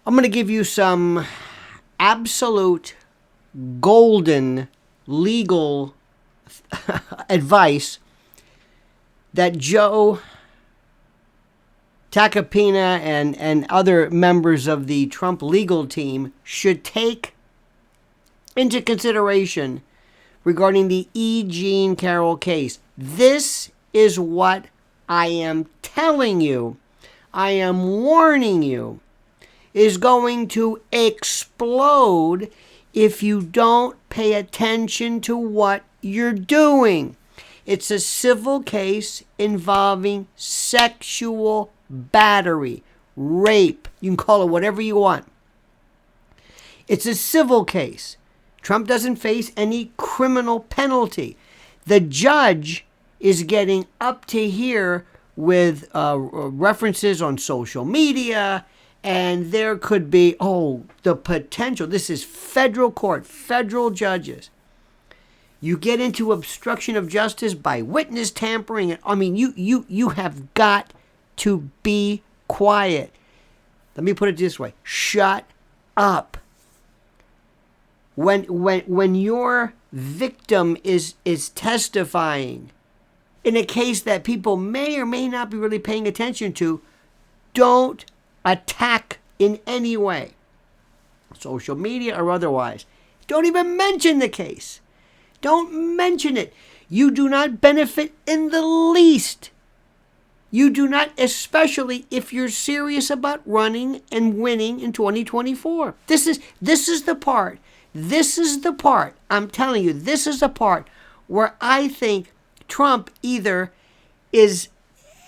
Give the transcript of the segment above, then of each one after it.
I'm going to give you some absolute golden legal advice that Joe Tacopina and other members of the Trump legal team should take into consideration regarding the E. Jean Carroll case. This is what I am telling you, I am warning you, is going to explode if you don't pay attention to what you're doing. It's a civil case involving sexual battery, rape. You can call it whatever you want. It's a civil case. Trump doesn't face any criminal penalty. The judge is getting up to here with references on social media, and there could be, the potential. This is federal court, federal judges. You get into obstruction of justice by witness tampering. I mean, you have got to be quiet. Let me put it this way. Shut up. When your victim is testifying in a case that people may or may not be really paying attention to, don't attack in any way, social media or otherwise. Don't even mention the case. Don't mention it. You do not benefit in the least. You do not, especially if you're serious about running and winning in 2024. This is the part. This is the part. I'm telling you, this is the part where I think Trump either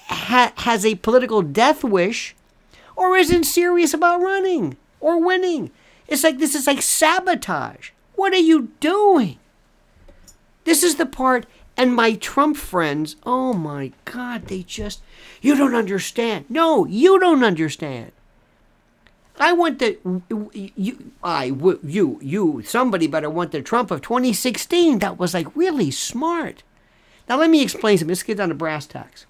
has a political death wish or isn't serious about running or winning. This is like sabotage. What are you doing? This is the part. And my Trump friends, oh my God, you don't understand. No, you don't understand. Somebody better want the Trump of 2016 that was like really smart. Now let me explain something. Let's get down to brass tacks.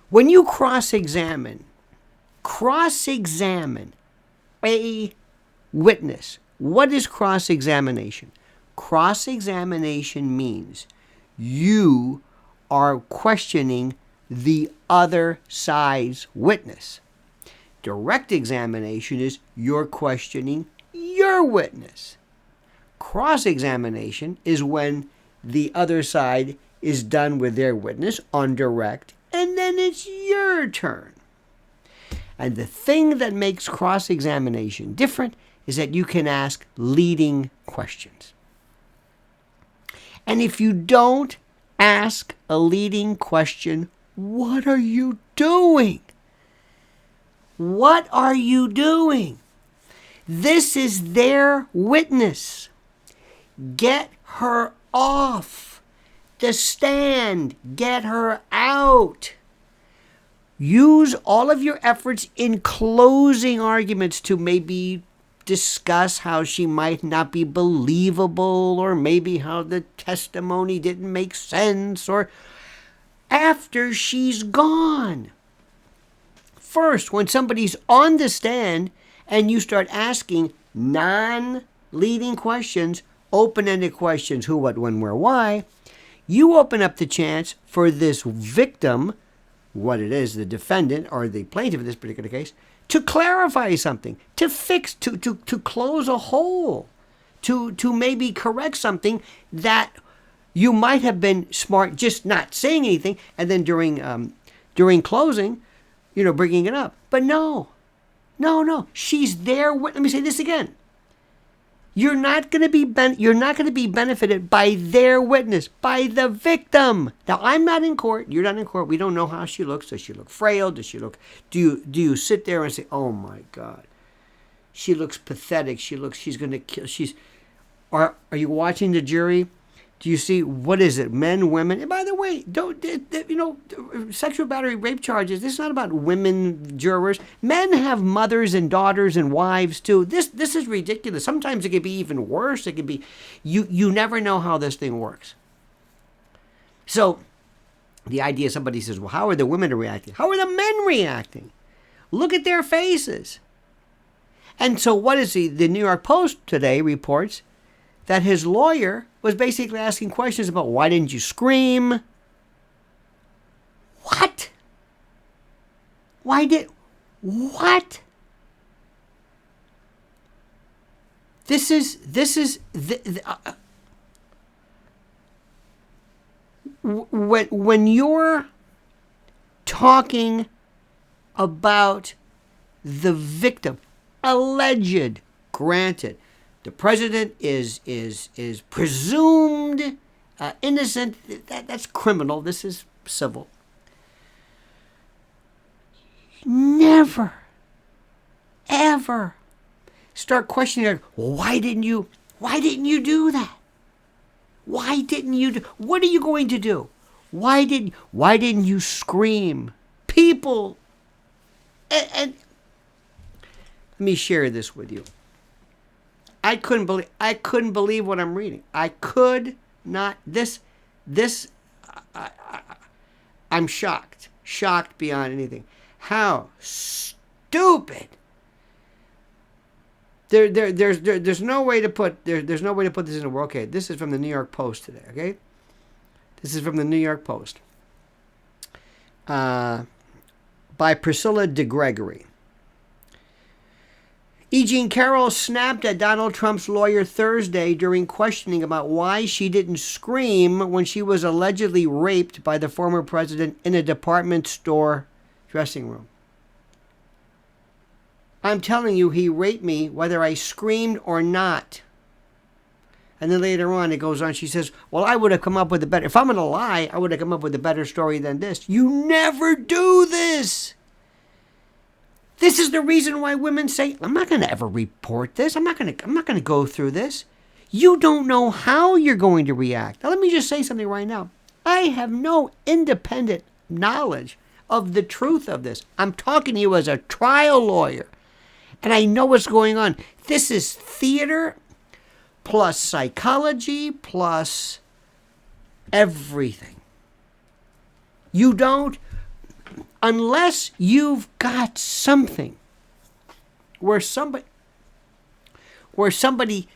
When you cross-examine a witness, what is cross-examination? Cross-examination means you are questioning the other side's witness. Direct examination is you're questioning your witness. Cross-examination is when the other side is done with their witness on direct, and then it's your turn. And the thing that makes cross-examination different is that you can ask leading questions. And if you don't ask a leading question, what are you doing? What are you doing? This is their witness. Get her off the stand. Get her out. Use all of your efforts in closing arguments to maybe discuss how she might not be believable, or maybe how the testimony didn't make sense, or after she's gone. First, when somebody's on the stand and you start asking non-leading questions, open-ended questions, who, what, when, where, why, you open up the chance for this victim, what it is, the defendant or the plaintiff in this particular case, to clarify something, to fix, to close a hole, to maybe correct something that you might have been smart just not saying anything, and then during closing, bringing it up. But no, she's there. Let me say this again. You're not going to be benefited by their witness, by the victim. Now, I'm not in court. You're not in court. We don't know how she looks. Does she look frail? Does she look? Do you sit there and say, "Oh my God, she looks pathetic. She's going to kill." Are you watching the jury? Do you see, what is it, men, women? And by the way, sexual battery, rape charges, this is not about women jurors. Men have mothers and daughters and wives too. This is ridiculous. Sometimes it could be even worse. It could be, you never know how this thing works. So the idea, somebody says, well, how are the women reacting? How are the men reacting? Look at their faces. And so what is he? The New York Post today reports that his lawyer was basically asking questions about why didn't you scream? What? What? When you're talking about the victim, alleged, granted, the president is presumed innocent. That's criminal. This is civil. Never, ever start questioning her. Why didn't you do that? Why didn't you do? What are you going to do? Why didn't you scream? People, and let me share this with you. I couldn't believe what I'm reading. I could not. I'm shocked beyond anything. How stupid. There's no way to put there's no way to put this in a word. Okay, this is from the New York Post today. Okay, this is from the New York Post by Priscilla DeGregory. E. Jean Carroll snapped at Donald Trump's lawyer Thursday during questioning about why she didn't scream when she was allegedly raped by the former president in a department store dressing room. I'm telling you, he raped me whether I screamed or not. And then later on, it goes on, she says, well, I would have come up with a better, if I'm going to lie, I would have come up with a better story than this. You never do this. This is the reason why women say, I'm not going to ever report this. I'm not going to go through this. You don't know how you're going to react. Now, let me just say something right now. I have no independent knowledge of the truth of this. I'm talking to you as a trial lawyer. And I know what's going on. This is theater plus psychology plus everything. You don't, unless you've got something where somebody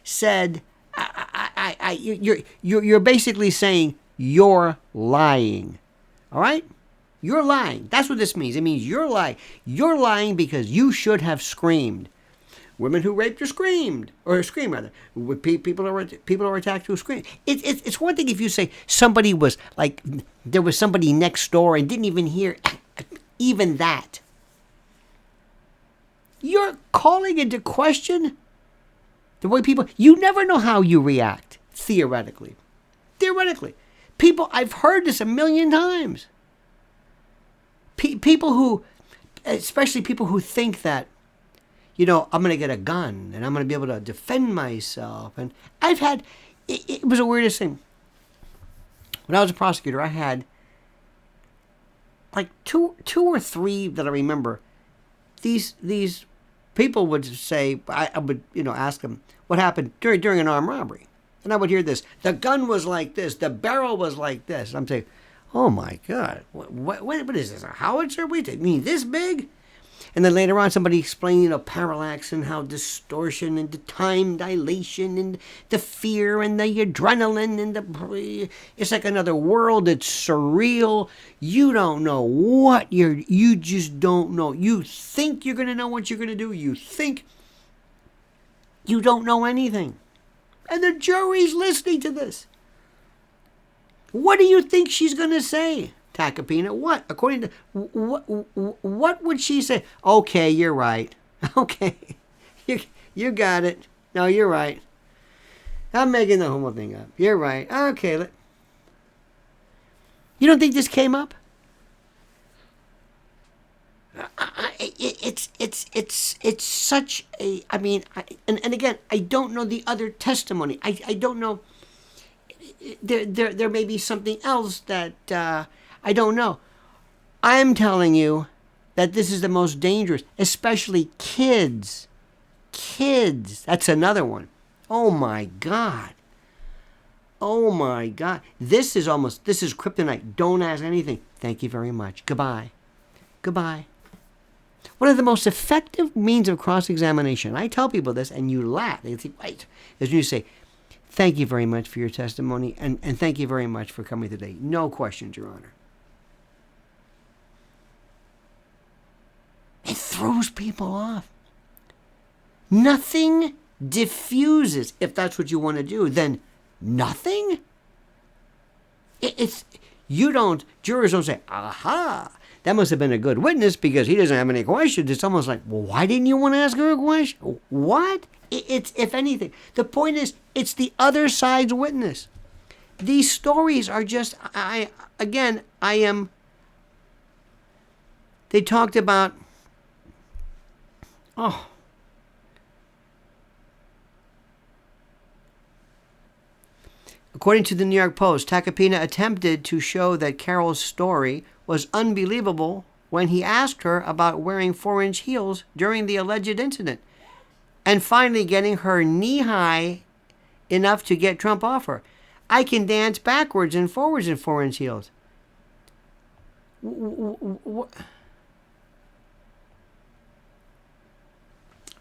said, you're basically saying you're lying. All right? You're lying. That's what this means. It means you're lying. You're lying because you should have screamed. Women who raped or screamed, or scream rather. People who are attacked who scream. It's one thing if you say somebody was like, there was somebody next door and didn't even hear even that. You're calling into question the way people, you never know how you react, theoretically. Theoretically. People, I've heard this a million times. People who, especially people who think that, I'm going to get a gun and I'm going to be able to defend myself. And I've had, it was the weirdest thing. When I was a prosecutor, I had like two or three that I remember. These people would say, I would, ask them what happened during an armed robbery. And I would hear this. The gun was like this. The barrel was like this. And I'm saying, oh my God, what is this? A howitzer? You mean this big? And then later on, somebody explained, parallax and how distortion and the time dilation and the fear and the adrenaline and it's like another world. It's surreal. You don't know what you just don't know. You think you're going to know what you're going to do. You think you don't know anything. And the jury's listening to this. What do you think she's going to say, Tacopina? What? According to what would she say? Okay, you're right. Okay, you got it. No, you're right. I'm making the whole thing up. You're right. Okay. You don't think this came up? It's such a. I mean, and again, I don't know the other testimony. I don't know. There may be something else that I don't know. I'm telling you that this is the most dangerous, especially kids. Kids. That's another one. Oh my God. Oh my God. This is kryptonite. Don't ask anything. Thank you very much. Goodbye. Goodbye. One of the most effective means of cross-examination, I tell people this, and you laugh. They think, wait, is when you say, thank you very much for your testimony, and thank you very much for coming today. No questions, Your Honor. It throws people off. Nothing diffuses, if that's what you want to do, then nothing? Jurors don't say, aha, that must have been a good witness because he doesn't have any questions. It's almost like, well, why didn't you want to ask her a question? What? It's, if anything, the point is, it's the other side's witness. These stories are just, they talked about, According to the New York Post, Tacopina attempted to show that Carroll's story was unbelievable when he asked her about wearing 4-inch heels during the alleged incident, and finally getting her knee-high enough to get Trump off her. I can dance backwards and forwards in 4-inch heels.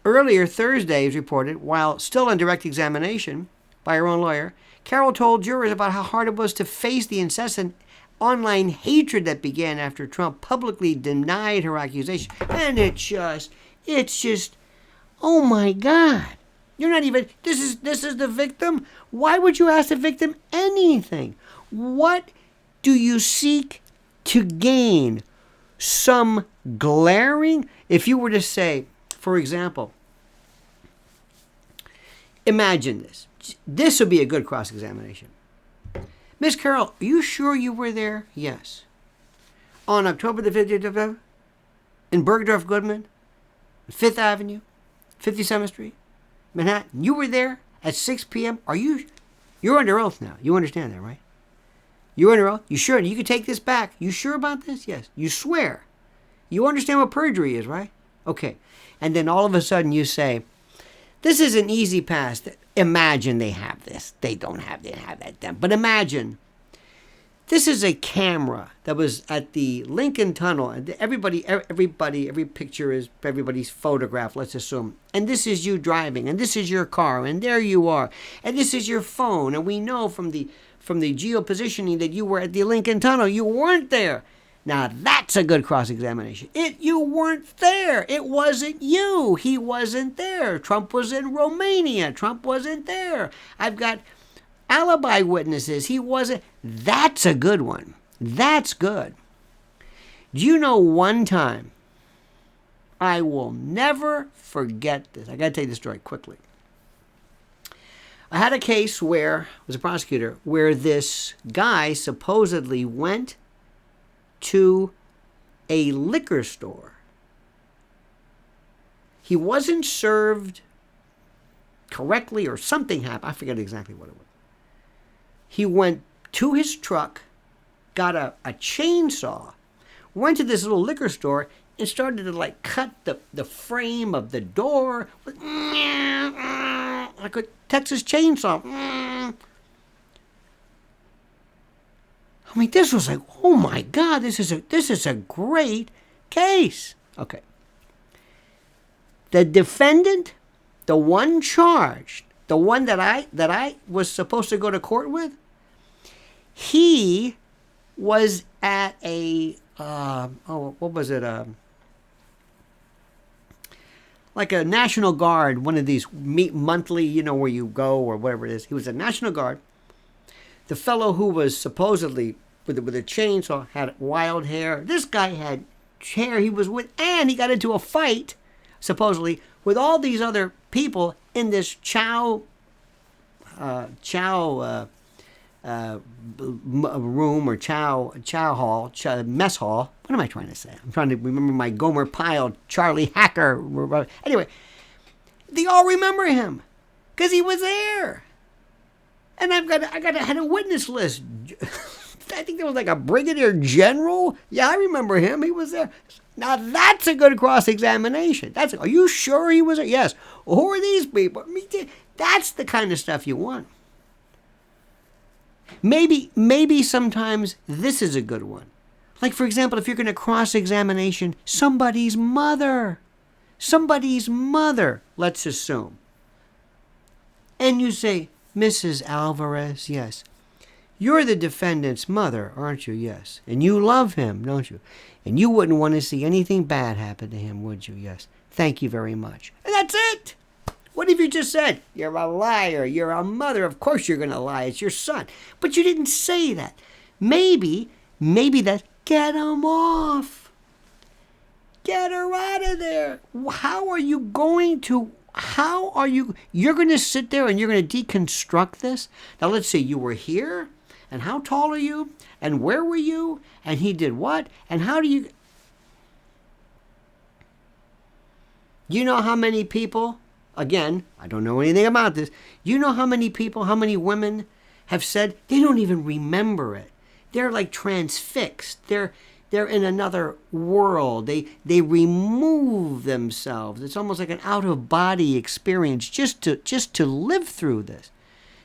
Earlier Thursday, it reported, while still on direct examination by her own lawyer, Carroll told jurors about how hard it was to face the incessant online hatred that began after Trump publicly denied her accusation. And it's just, oh my God. You're not even, this is the victim? Why would you ask the victim anything? What do you seek to gain? Some glaring, if you were to say, for example, imagine this. This would be a good cross-examination. Miss Carroll, are you sure you were there? Yes. On October the 5th, in Bergdorf Goodman, 5th Avenue, 57th Street, Manhattan. You were there at 6 p.m.? You're under oath now. You understand that, right? You're under oath? You sure? You can take this back. You sure about this? Yes. You swear. You understand what perjury is, right? Okay. And then all of a sudden you say, this is an easy pass. Imagine they have this. They have that. But imagine, this is a camera that was at the Lincoln Tunnel. And every picture is everybody's photograph, let's assume. And this is you driving, and this is your car, and there you are. And this is your phone. And we know from the geopositioning that you were at the Lincoln Tunnel. You weren't there. Now, that's a good cross-examination. You weren't there. It wasn't you. He wasn't there. Trump was in Romania. Trump wasn't there. I've got alibi witnesses. He wasn't. That's a good one. That's good. Do you know one time? I will never forget this. I got to tell you this story quickly. I had a case where, I was a prosecutor, where this guy supposedly went to a liquor store. He wasn't served correctly or something happened. I forget exactly what it was. He went to his truck, got a chainsaw, went to this little liquor store and started to cut the frame of the door with like a Texas chainsaw. I mean, this was like, oh my God, this is a great case. Okay. The defendant, the one charged, the one that I was supposed to go to court with, he was at a what was it? Like a National Guard, one of these monthly, where you go or whatever it is. He was a National Guard. The fellow who was supposedly with a chainsaw had wild hair. This guy had hair he was with, and he got into a fight, supposedly, with all these other people in this chow room or chow hall, mess hall. What am I trying to say? I'm trying to remember my Gomer Pyle, Charlie Hacker. Anyway, they all remember him because he was there. And I had a witness list. I think there was like a brigadier general. Yeah, I remember him. He was there. Now that's a good cross-examination. Are you sure he was there? Yes. Well, who are these people? That's the kind of stuff you want. Maybe sometimes this is a good one. Like, for example, if you're going to cross-examination somebody's mother, let's assume, and you say, Mrs. Alvarez, yes, you're the defendant's mother, aren't you? Yes. And you love him, don't you? And you wouldn't want to see anything bad happen to him, would you? Yes. Thank you very much. And that's it. What have you just said? You're a liar. You're a mother. Of course you're going to lie. It's your son. But you didn't say that. Maybe that, get him off. Get her out of there. You're going to sit there and you're going to deconstruct this? Now let's say you were here, and how tall are you? And where were you? And he did what? And how do you... You know how many people, again, I don't know anything about this, you know how many people, how many women have said they don't even remember it. They're like transfixed. They're in another world. They remove themselves. It's almost like an out-of-body experience just to live through this.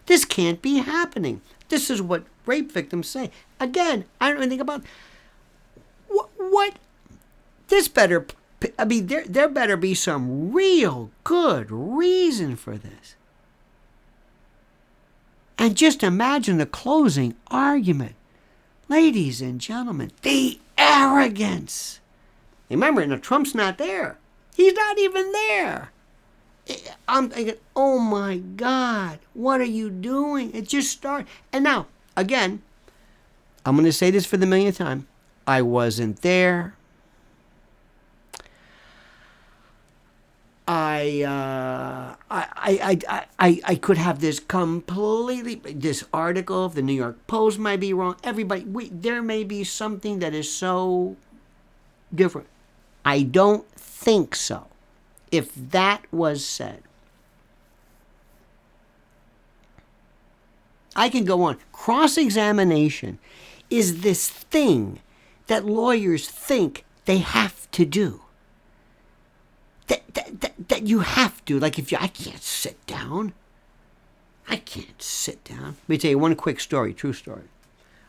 This can't be happening. This is what rape victims say. Again, I don't even think about what this better... I mean, there better be some real good reason for this. And just imagine the closing argument. Ladies and gentlemen, the arrogance. Remember, now Trump's not there. He's not even there. I'm thinking, oh my God, what are you doing? It just started. And now, again, I'm going to say this for the millionth time. I wasn't there. I could have this completely, this article, the New York Post might be wrong. There may be something that is so different. I don't think so. If that was said, I can go on. Cross-examination is this thing that lawyers think they have to do. That you have to. Like I can't sit down. Let me tell you one quick story, true story.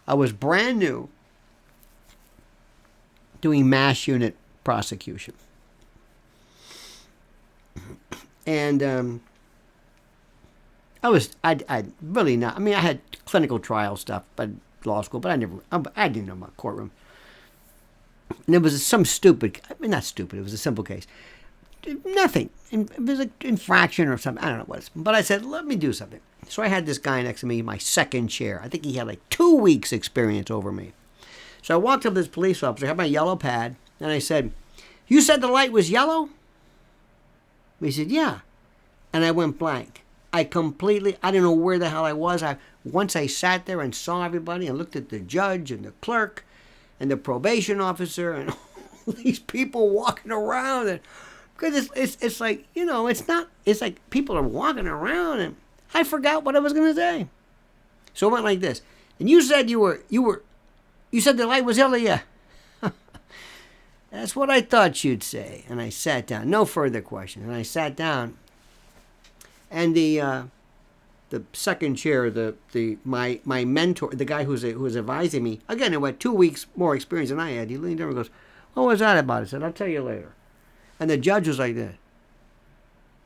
I was brand new doing mass unit prosecution. And I really not, I mean, I had clinical trial stuff, but law school, but I didn't know about courtroom. And it was some stupid, I mean, not stupid, it was a simple case. Nothing. It was an infraction or something. I don't know what it was. But I said, let me do something. So I had this guy next to me, my second chair. I think he had like 2 weeks experience over me. So I walked up to this police officer, had my yellow pad, and I said, you said the light was yellow? He said, yeah. And I went blank. I didn't know where the hell I was. Once I sat there and saw everybody and looked at the judge and the clerk and the probation officer and all these people walking around and... Because it's like, you know, it's like people are walking around and I forgot what I was going to say. So it went like this. And you said you said the light was yellow, yeah. That's what I thought you'd say. And I sat down. No further questions. And I sat down. And the second chair, my mentor, the guy who was advising me, again, who had 2 weeks more experience than I had, he leaned over and goes, what was that about? I said, I'll tell you later. And the judge was like that.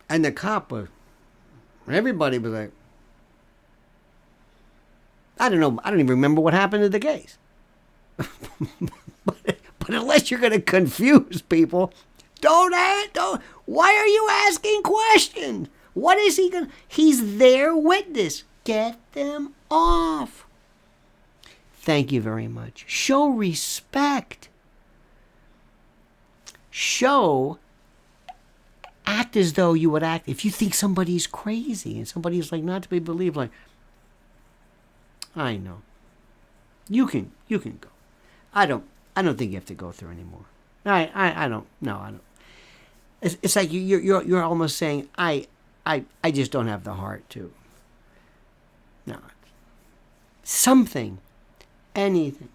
And the cop was, everybody was like, I don't know, I don't even remember what happened to the case. but unless you're going to confuse people, don't, why are you asking questions? What is he going to, he's their witness. Get them off. Thank you very much. Show respect. Act as though you would act if you think somebody's crazy and somebody's like not to be believed. Like, I know, you can go. I don't think you have to go through anymore. I don't. It's like you're almost saying I just don't have the heart to. No, something, anything.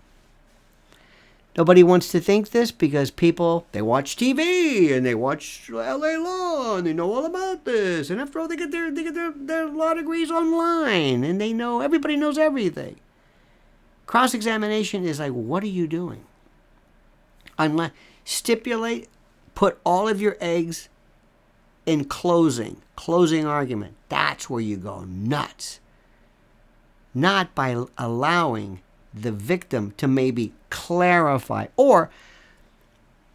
Nobody wants to think this because people, they watch TV and they watch LA Law and they know all about this. And after all, they get their law degrees online and they know, everybody knows everything. Cross-examination is like, what are you doing? Unless stipulate, put all of your eggs in closing argument. That's where you go nuts. Not by allowing the victim to maybe clarify, or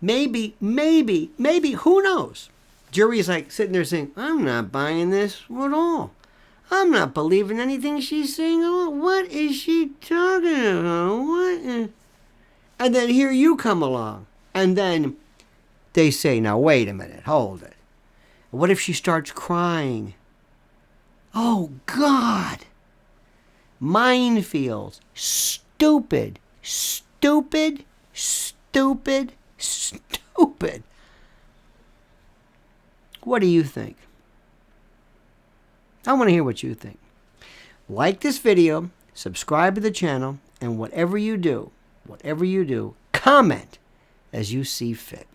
maybe, who knows? Jury's like sitting there saying, I'm not buying this at all. I'm not believing anything she's saying at all. What is she talking about? What? And then here you come along. And then they say, now wait a minute, hold it. What if she starts crying? Oh, God. Minefields. Stupid. What do you think? I want to hear what you think. Like this video, subscribe to the channel, and whatever you do, comment as you see fit.